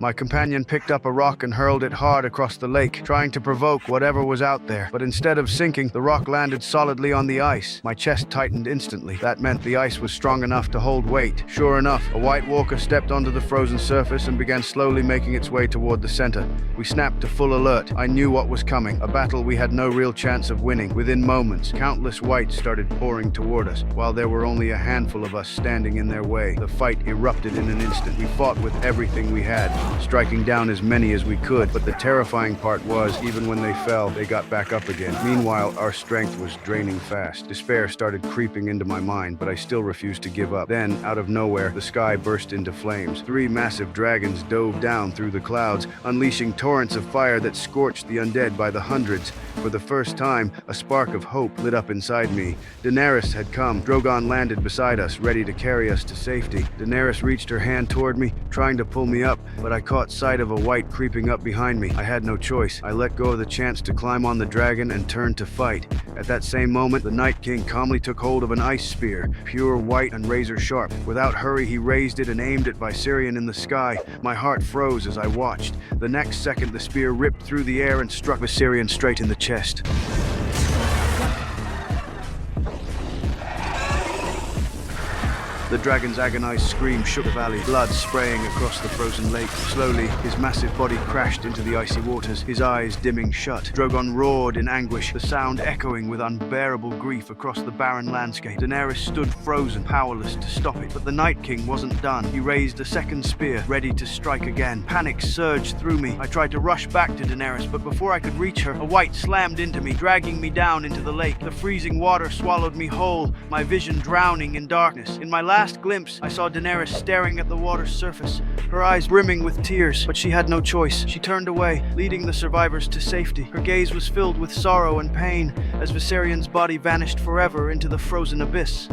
My companion picked up a rock and hurled it hard across the lake, trying to provoke whatever was out there. But instead of sinking, the rock landed solidly on the ice. My chest tightened instantly. That meant the ice was strong enough to hold weight. Sure enough, a white walker stepped onto the frozen surface and began slowly making its way toward the center. We snapped to full alert. I knew what was coming, a battle we had no real chance of winning. Within moments, countless whites started pouring toward us, while there were only a handful of us standing in their way. The fight erupted in an instant. We fought with everything we had, striking down as many as we could, but the terrifying part was, even when they fell, they got back up again. Meanwhile, our strength was draining fast. Despair started creeping into my mind, but I still refused to give up. Then, out of nowhere, the sky burst into flames. 3 massive dragons dove down through the clouds, unleashing torrents of fire that scorched the undead by the hundreds. For the first time, a spark of hope lit up inside me. Daenerys had come. Drogon landed beside us, ready to carry us to safety. Daenerys reached her hand toward me, trying to pull me up, but I caught sight of a white creeping up behind me. I had no choice. I let go of the chance to climb on the dragon and turned to fight. At that same moment, the Night King calmly took hold of an ice spear, pure white and razor sharp. Without hurry, he raised it and aimed at Viserion in the sky. My heart froze as I watched. The next second, the spear ripped through the air and struck Viserion straight in the chest. The dragon's agonized scream shook the valley, blood spraying across the frozen lake. Slowly, his massive body crashed into the icy waters, his eyes dimming shut. Drogon roared in anguish, the sound echoing with unbearable grief across the barren landscape. Daenerys stood frozen, powerless to stop it. But the Night King wasn't done. He raised a second spear, ready to strike again. Panic surged through me. I tried to rush back to Daenerys, but before I could reach her, a white slammed into me, dragging me down into the lake. The freezing water swallowed me whole, my vision drowning in darkness. In my last glimpse, I saw Daenerys staring at the water's surface, her eyes brimming with tears, but she had no choice. She turned away, leading the survivors to safety. Her gaze was filled with sorrow and pain as Viserion's body vanished forever into the frozen abyss.